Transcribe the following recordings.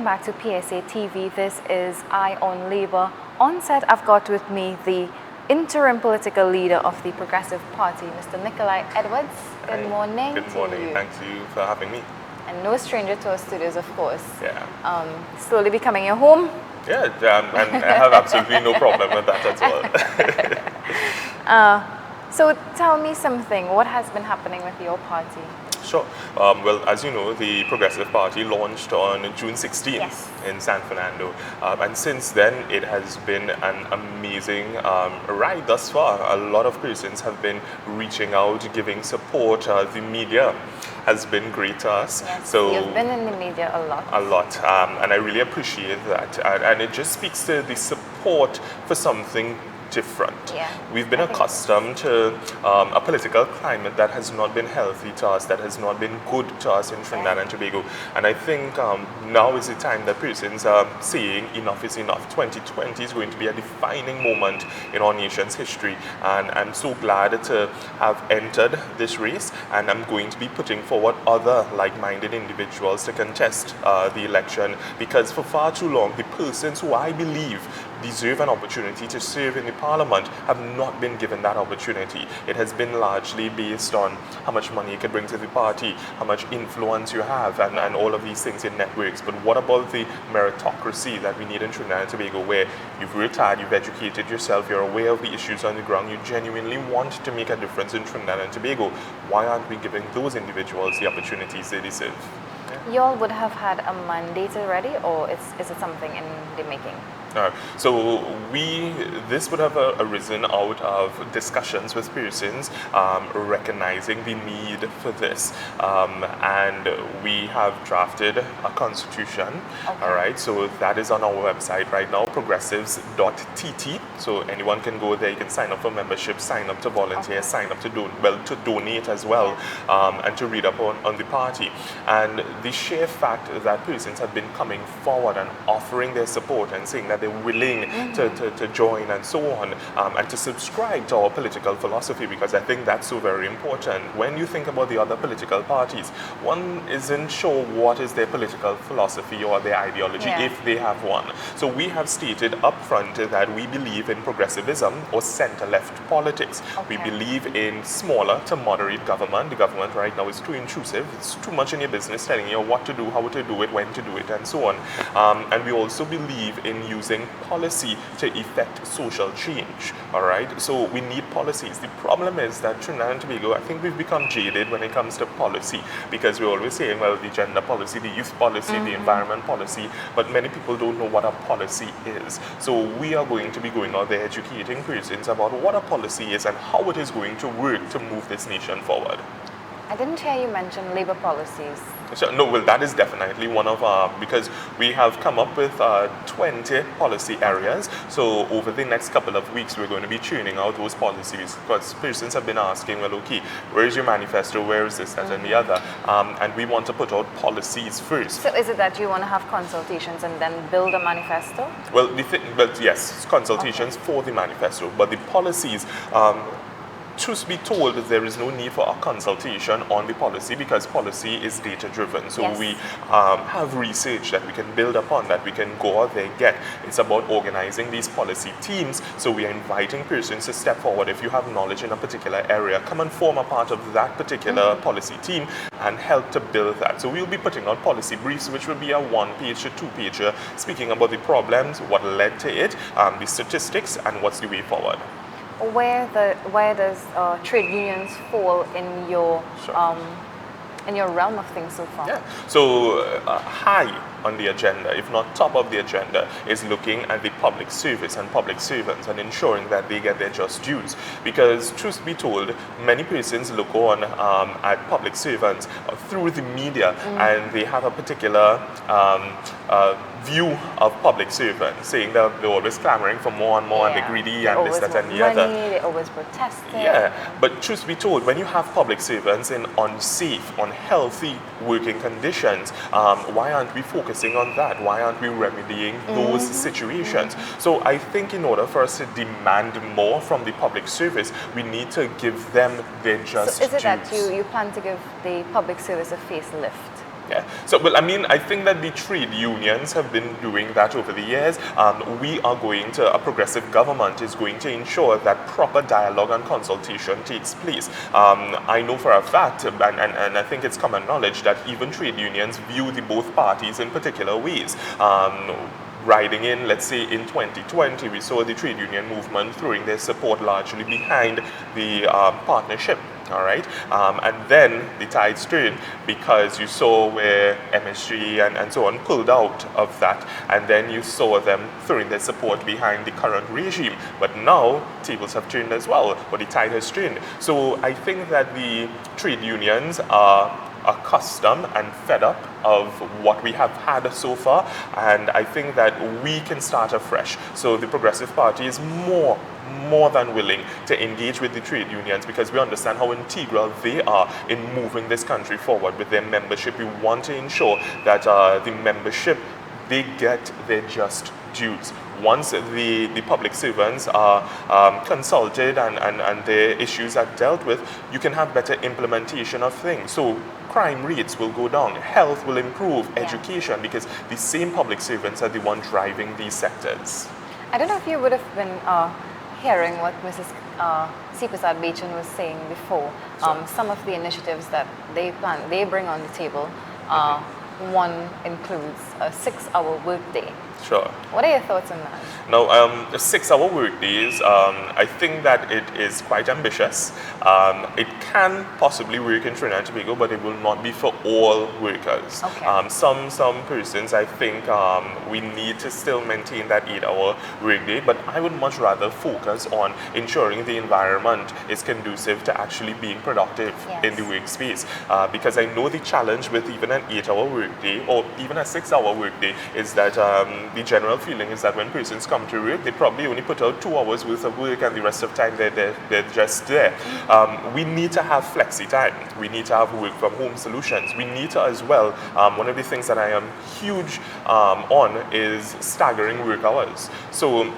back to PSA TV. This is Eye on Labour. On set, I've got with me the interim political leader of the Progressive Party, Mr. Nikoli Edwards. Good morning. Good morning. Thanks to you for having me. And no stranger to our studios, of course. Yeah. Slowly becoming your home. Yeah, and I have absolutely no problem with that as well. So tell me something. What has been happening with your party? Sure. Well, as you know, the Progressive Party launched on June 16th in San Fernando. And since then, it has been an amazing ride thus far. A lot of persons have been reaching out, giving support. The media has been great to us. Yes, so you've been in the media a lot. A lot. And I really appreciate that. And it just speaks to the support for something different. Yeah, we've been accustomed to a political climate that has not been healthy to us, that has not been good to us in Trinidad and Tobago. And I think now is the time that persons are saying enough is enough. 2020 is going to be a defining moment in our nation's history. And I'm so glad to have entered this race, and I'm going to be putting forward other like-minded individuals to contest the election, because for far too long, the persons who I believe deserve an opportunity to serve in the parliament have not been given that opportunity. It has been largely based on how much money you can bring to the party, how much influence you have, and all of these things in networks. But what about the meritocracy that we need in Trinidad and Tobago, where you've worked hard, you've educated yourself, you're aware of the issues on the ground, you genuinely want to make a difference in Trinidad and Tobago? Why aren't we giving those individuals the opportunities they deserve? You all would have had a mandate already, or is it something in the making? So this would have arisen out of discussions with persons recognizing the need for this, and we have drafted a constitution. Okay. All right, so that is on our website right now, progressives.tt. So anyone can go there, you can sign up for membership, sign up to volunteer, sign up to donate as well, and to read up on the party. And the sheer fact that persons have been coming forward and offering their support and saying that they're willing to join and so on, and to subscribe to our political philosophy, because I think that's so very important. When you think about the other political parties, one isn't sure what is their political philosophy or their ideology, if they have one. So we have stated up front that we believe in progressivism or center-left politics. We believe in smaller to moderate government. The government right now is too intrusive. It's too much in your business, telling you what to do, how to do it, when to do it, and so on. And we also believe in using policy to effect social change. All right, so we need policies. The problem is that Trinidad and Tobago, I think we've become jaded when it comes to policy, because we're always saying, well, the gender policy, the youth policy, the environment policy, but many people don't know what a policy is. So we are going to be going out there educating persons about what a policy is and how it is going to work to move this nation forward. I didn't hear you mention labor policies. So, no, well, that is definitely one of our, because we have come up with 20 policy areas. So over the next couple of weeks, we're going to be tuning out those policies, because persons have been asking, well, okay, where is your manifesto? Where is this, that, and the other? And we want to put out policies first. So is it that you want to have consultations and then build a manifesto? Well, yes, consultations for the manifesto, but the policies, truth be told, there is no need for a consultation on the policy, because policy is data-driven. So we have research that we can build upon, that we can go out there and get. It's about organizing these policy teams. So we are inviting persons to step forward. If you have knowledge in a particular area, come and form a part of that particular policy team and help to build that. So we'll be putting out policy briefs, which will be a one-page to two-pager, speaking about the problems, what led to it, the statistics, and what's the way forward. Where does trade unions fall in your realm of things so far? Yeah. So high on the agenda, if not top of the agenda, is looking at the public service and public servants and ensuring that they get their just dues. Because truth be told, many persons look on at public servants through the media, and they have a particular view of public servants, saying that they're always clamoring for more and more, and they're greedy, and this, that, and the other. They always protesting. Yeah, but truth be told, when you have public servants in unsafe, unhealthy working conditions, why aren't we focusing on that? Why aren't we remedying those situations? So I think in order for us to demand more from the public service, we need to give them their just dues. So is it that you plan to give the public service a facelift? Yeah. So, well, I mean, I think that the trade unions have been doing that over the years. We are going to, a progressive government is going to ensure that proper dialogue and consultation takes place. I know for a fact, and I think it's common knowledge, that even trade unions view the both parties in particular ways. Riding in, let's say in 2020, we saw the trade union movement throwing their support largely behind the partnership. All right, and then the tides turned because you saw where MSG and so on pulled out of that, and then you saw them throwing their support behind the current regime. But now tables have turned as well, or the tide has turned. So I think that the trade unions are accustomed and fed up of what we have had so far, and I think that we can start afresh. So the Progressive Party is more than willing to engage with the trade unions because we understand how integral they are in moving this country forward with their membership. We want to ensure that the membership, they get their just dues. Once the public servants are consulted and their issues are dealt with, you can have better implementation of things. So crime rates will go down, health will improve, education, because the same public servants are the ones driving these sectors. I don't know if you would have been hearing what Mrs. Sipasad Bechan was saying before. Some of the initiatives that they bring on the table. One includes a 6-hour workday. Sure. What are your thoughts on that? Now, 6-hour work days, I think that it is quite ambitious. It can possibly work in Trinidad and Tobago, but it will not be for all workers. Okay. Some persons, I think we need to still maintain that 8-hour work day, but I would much rather focus on ensuring the environment is conducive to actually being productive in the workspace. Because I know the challenge with even an 8-hour work day or even a 6-hour work day is that the general feeling is that when persons come to work, they probably only put out 2 hours worth of work and the rest of time they're just there. We need to have flexi time. We need to have work from home solutions. We need to as well, one of the things that I am huge on is staggering work hours. So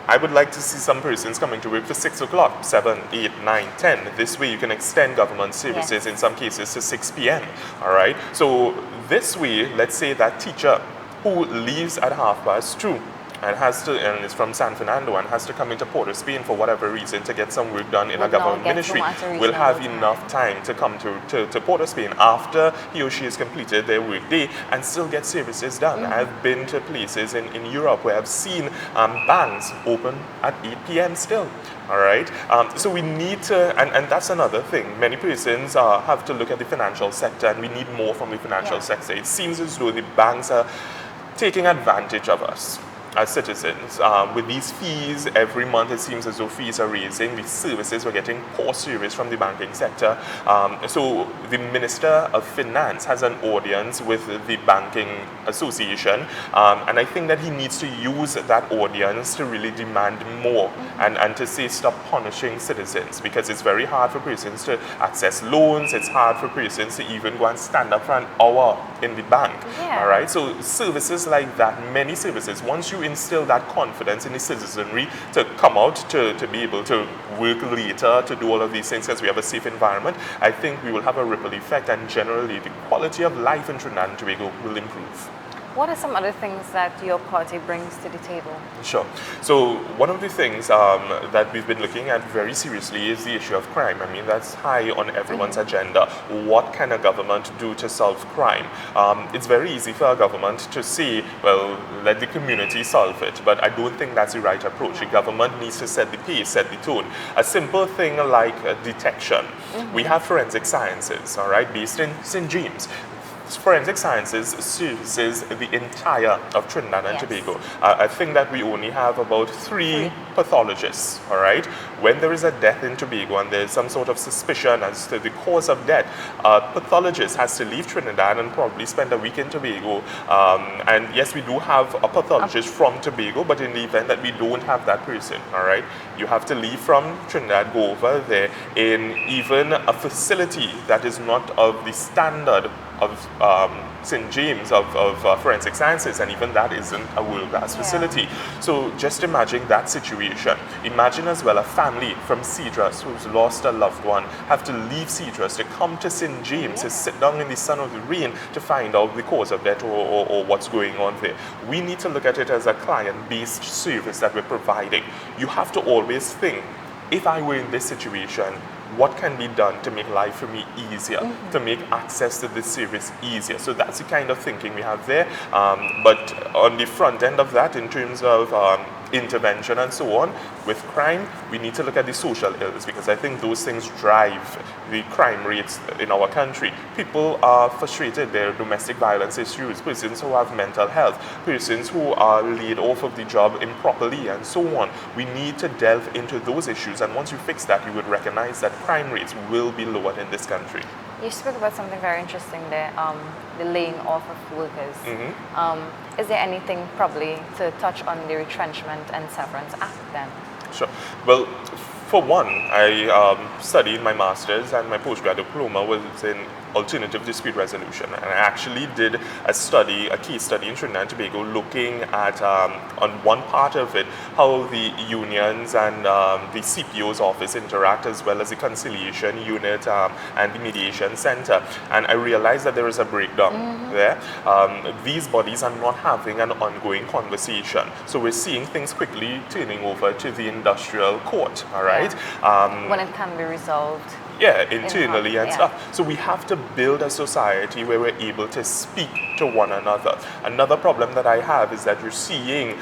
I would like to see some persons coming to work for 6 o'clock, 7, 8, 9, 10. This way you can extend government services in some cases to 6 p.m. All right. So this way, let's say that teacher who leaves at 2:30 and is from San Fernando and has to come into Port of Spain for whatever reason to get some work done in a government ministry, will have enough time to come to Port of Spain after he or she has completed their work day and still get services done. I've been to places in Europe where I've seen banks open at 8 p.m. still. All right. So we need to, and that's another thing. Many persons have to look at the financial sector, and we need more from the financial sector. It seems as though the banks are taking advantage of us as citizens. With these fees, every month it seems as though fees are raising. The services, we're getting poor service from the banking sector. So the Minister of Finance has an audience with the Banking Association, and I think that he needs to use that audience to really demand more and to say stop punishing citizens, because it's very hard for persons to access loans. It's hard for persons to even go and stand up for an hour in the bank. All right. So services like that, many services, once you instill that confidence in the citizenry to come out to be able to work later, to do all of these things because we have a safe environment, I think we will have a ripple effect, and generally the quality of life in Trinidad and Tobago will improve. What are some other things that your party brings to the table? Sure. So one of the things that we've been looking at very seriously is the issue of crime. I mean, that's high on everyone's agenda. What can a government do to solve crime? It's very easy for a government to say, well, let the community solve it, but I don't think that's the right approach. The government needs to set the pace, set the tone. A simple thing like detection. We have forensic sciences, all right, based in St. James. Forensic sciences services the entire of Trinidad and Tobago. I think that we only have about 3 pathologists, all right? When there is a death in Tobago and there's some sort of suspicion as to the cause of death, a pathologist has to leave Trinidad and probably spend a week in Tobago. And yes, we do have a pathologist from Tobago, but in the event that we don't have that person, all right, you have to leave from Trinidad, go over there in even a facility that is not of the standard St. James of Forensic Sciences, and even that isn't a world-class facility. So just imagine that situation. Imagine as well a family from Cedros who's lost a loved one, have to leave Cedros to come to St. James to sit down in the sun or the rain to find out the cause of death or what's going on there. We need to look at it as a client-based service that we're providing. You have to always think, if I were in this situation, what can be done to make life for me easier, to make access to this service easier? So that's the kind of thinking we have there. But on the front end of that, in terms of intervention and so on, with crime, we need to look at the social ills, because I think those things drive the crime rates in our country. People are frustrated, there are domestic violence issues, persons who have mental health, persons who are laid off of the job improperly, and so on. We need to delve into those issues, and once you fix that, you would recognize that crime rates will be lowered in this country. You spoke about something very interesting there, the laying off of workers. Is there anything probably to touch on the Retrenchment and Severance Act then? Sure. Well, for one, I studied my master's, and my postgraduate diploma was in alternative dispute resolution, and I actually did a case study in Trinidad and Tobago, looking at on one part of it how the unions and the CPO's office interact, as well as the conciliation unit and the mediation center, and I realized that there is a breakdown there. These bodies are not having an ongoing conversation, so we're seeing things quickly turning over to the industrial court, all right? When it can be resolved. Yeah, internally and stuff. So we have to build a society where we're able to speak to one another. Another problem that I have is that you're seeing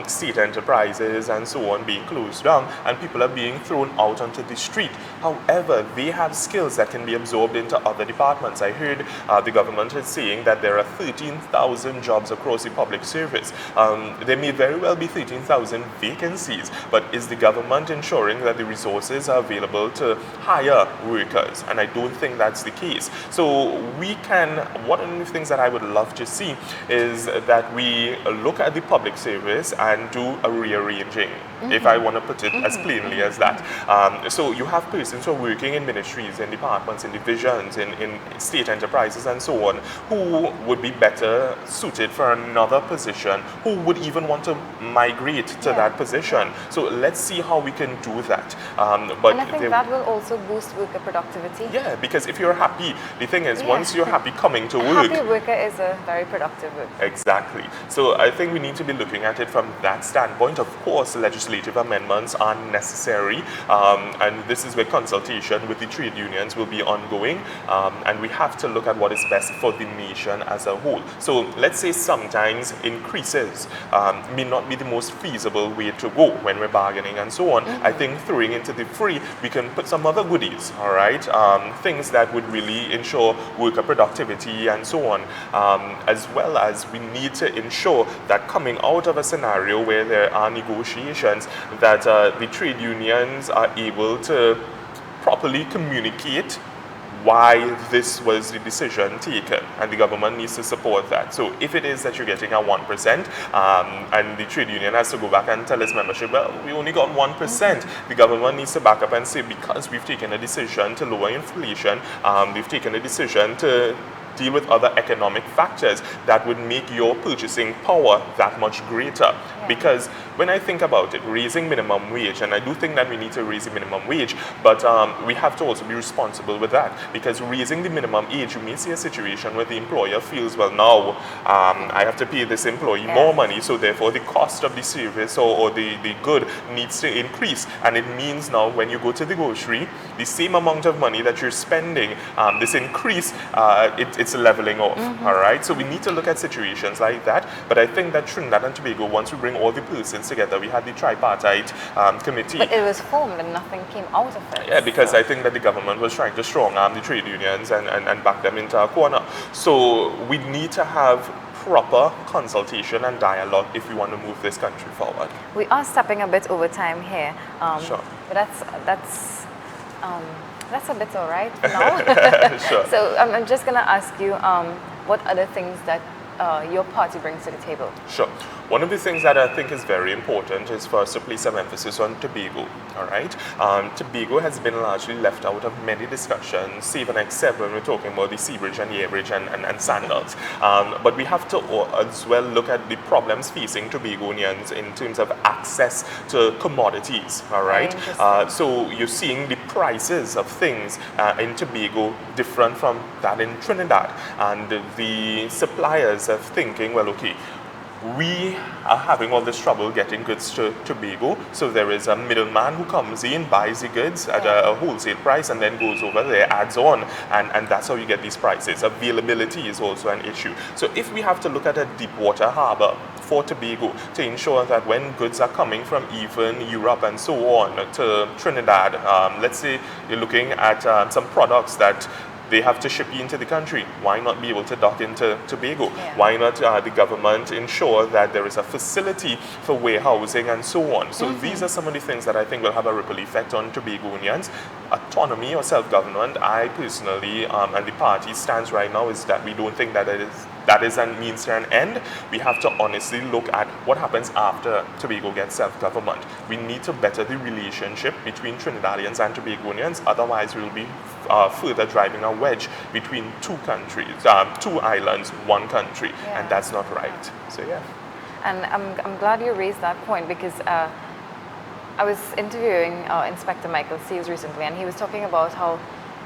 state enterprises and so on being closed down, and people are being thrown out onto the street. However, they have skills that can be absorbed into other departments. I heard the government is saying that there are 13,000 jobs across the public service. There may very well be 13,000 vacancies, but is the government ensuring that the resources are available to hire workers? And I don't think that's the case. So we can, one of the things that I would love to see is that we look at the public service and do a rearranging, if I want to put it as plainly as that. So you have persons who are working in ministries, in departments, in divisions, in state enterprises and so on, who would be better suited for another position, who would even want to migrate to that position. So let's see how we can do that. But and I think that will also boost worker productivity. Yeah, because if you're happy, the thing is, once you're happy coming to work, a happy worker is a very productive worker. Exactly. So I think we need to be looking at it from that standpoint. Of course, legislative amendments are necessary, and this is where consultation with the trade unions will be ongoing, and we have to look at what is best for the nation as a whole. So let's say sometimes increases may not be the most feasible way to go when we're bargaining and so on. I think throwing into the fray, we can put some other goodies, all right? Things that would really ensure worker productivity and so on, as well as we need to ensure that coming out of a scenario where there are negotiations, that the trade unions are able to properly communicate why this was the decision taken, and the government needs to support that. So if it is that you're getting a 1%, and the trade union has to go back and tell its membership, well, we only got 1%, the government needs to back up and say, because we've taken a decision to lower inflation, we've taken a decision to deal with other economic factors that would make your purchasing power that much greater. Because when I think about it, raising minimum wage, and I do think that we need to raise the minimum wage, but we have to also be responsible with that, because raising the minimum age, you may see a situation where the employer feels, well, now I have to pay this employee more money, so therefore the cost of the service or the good needs to increase, and it means now when you go to the grocery, the same amount of money that you're spending, this increase, it's leveling off, all right? So we need to look at situations like that, but I think that Trinidad and Tobago, once we bring all the persons together, we had the tripartite committee. But it was formed and nothing came out of it. Yeah, because I think that the government was trying to strong arm the trade unions and back them into a corner. So we need to have proper consultation and dialogue if we want to move this country forward. We are stepping a bit over time here, Sure. but that's a bit all right for now. Sure. So I'm just going to ask you what other things that your party brings to the table. Sure. One of the things that I think is very important is for us to place some emphasis on Tobago, all right? Tobago has been largely left out of many discussions, save and except when we're talking about the Sea Bridge and the Air Bridge and sandals. But we have to as well look at the problems facing Tobagonians in terms of access to commodities, all right? So you're seeing the prices of things in Tobago different from that in Trinidad, and the suppliers are thinking, well, okay, we are having all this trouble getting goods to Tobago, so there is a middleman who comes in, buys the goods at a wholesale price, and then goes over there, adds on, and that's how you get these prices. Availability is also an issue. So if we have to look at a deep water harbor for Tobago to ensure that when goods are coming from even Europe and so on to Trinidad, let's say you're looking at some products that they have to ship into the country. Why not be able to dock into Tobago? Why not the government ensure that there is a facility for warehousing and so on? So these are some of the things that I think will have a ripple effect on Tobagonians. Autonomy or self-government, I personally, and the party stance right now is that we don't think that that is a means to an end. We have to honestly look at what happens after Tobago gets self-government. We need to better the relationship between Trinidadians and Tobagonians, otherwise we will be further driving a wedge between two countries, two islands, one country, and that's not right. So yeah. And I'm glad you raised that point, because I was interviewing Inspector Michael Seals recently, and he was talking about how,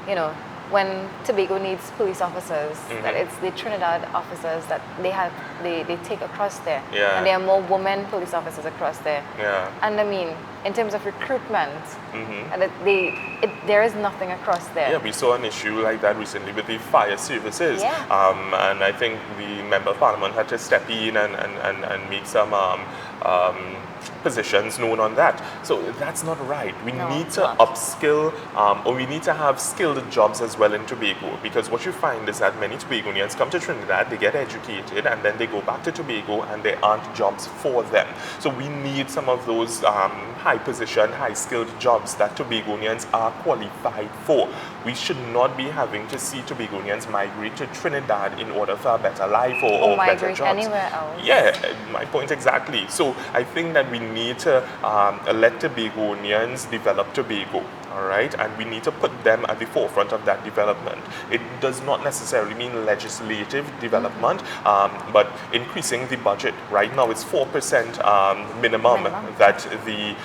you know, when Tobago needs police officers, that it's the Trinidad officers that they take across there. And there are more women police officers across there. And I mean, in terms of recruitment, and there is nothing across there. Yeah, we saw an issue like that recently with the fire services. And I think the Member of Parliament had to step in and make some positions known on that. So that's not right. We need to upskill, or we need to have skilled jobs as well in Tobago, because what you find is that many Tobagonians come to Trinidad, they get educated, and then they go back to Tobago and there aren't jobs for them. So we need some of those high position, high skilled jobs that Tobagonians are qualified for. We should not be having to see Tobagonians migrate to Trinidad in order for a better life or better jobs. Anywhere else. Yeah, my point exactly. So I think that we need to let Tobagonians develop Tobago, all right? And we need to put them at the forefront of that development. It does not necessarily mean legislative development, but increasing the budget. Right now it's 4% minimum that the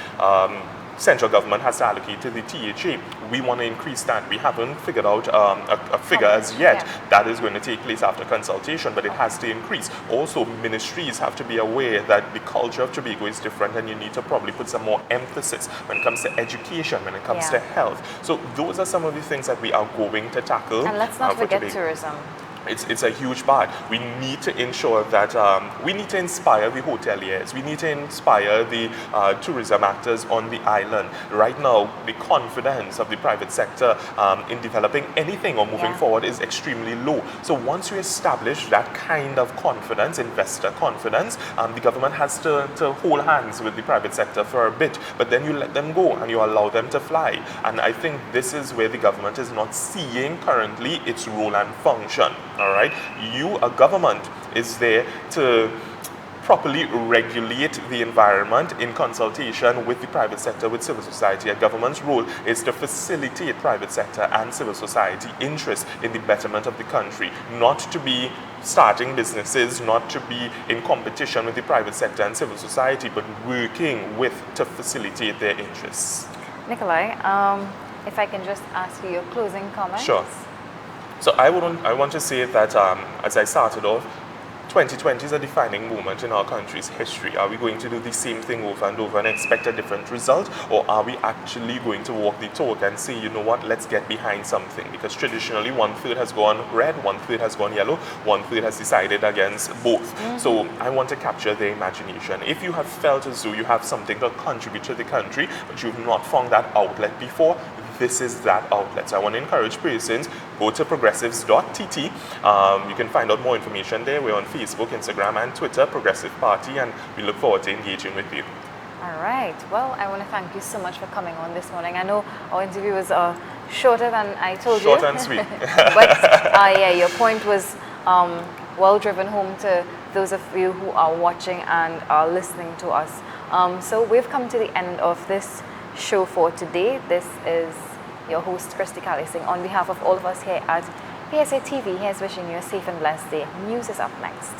central government has to allocate to the THA. We want to increase that. We haven't figured out a figure as yet. That is going to take place after consultation, but it has to increase. Also, ministries have to be aware that the culture of Tobago is different, and you need to probably put some more emphasis when it comes to education, when it comes to health. So those are some of the things that we are going to tackle. And let's not forget tourism. It's a huge part. We need to ensure that we need to inspire the hoteliers. We need to inspire the tourism actors on the island. Right now, the confidence of the private sector in developing anything or moving forward is extremely low. So once you establish that kind of confidence, investor confidence, the government has to hold hands with the private sector for a bit, but then you let them go and you allow them to fly. And I think this is where the government is not seeing currently its role and function. All right, a government is there to properly regulate the environment in consultation with the private sector, with civil society. A government's role is to facilitate private sector and civil society interests in the betterment of the country, not to be starting businesses, not to be in competition with the private sector and civil society, but working to facilitate their interests. Nikolai, if I can just ask you your closing comments. Sure. So I want to say that as I started off, 2020 is a defining moment in our country's history. Are we going to do the same thing over and over and expect a different result? Or are we actually going to walk the talk and say, you know what, let's get behind something? Because traditionally, 1/3 has gone red, 1/3 has gone yellow, 1/3 has decided against both. So I want to capture their imagination. If you have felt as though you have something to contribute to the country, but you've not found that outlet before, this is that outlet. So I want to encourage persons, go to progressives.tt. You can find out more information there. We're on Facebook, Instagram, and Twitter, Progressive Party, and we look forward to engaging with you. All right. Well, I want to thank you so much for coming on this morning. I know our interview was shorter than I told you. Short and sweet. But yeah, your point was well driven home to those of you who are watching and are listening to us. So we've come to the end of this show for today. This is your host, Christy Callising. On behalf of all of us here at PSA TV, here's wishing you a safe and blessed day. News is up next.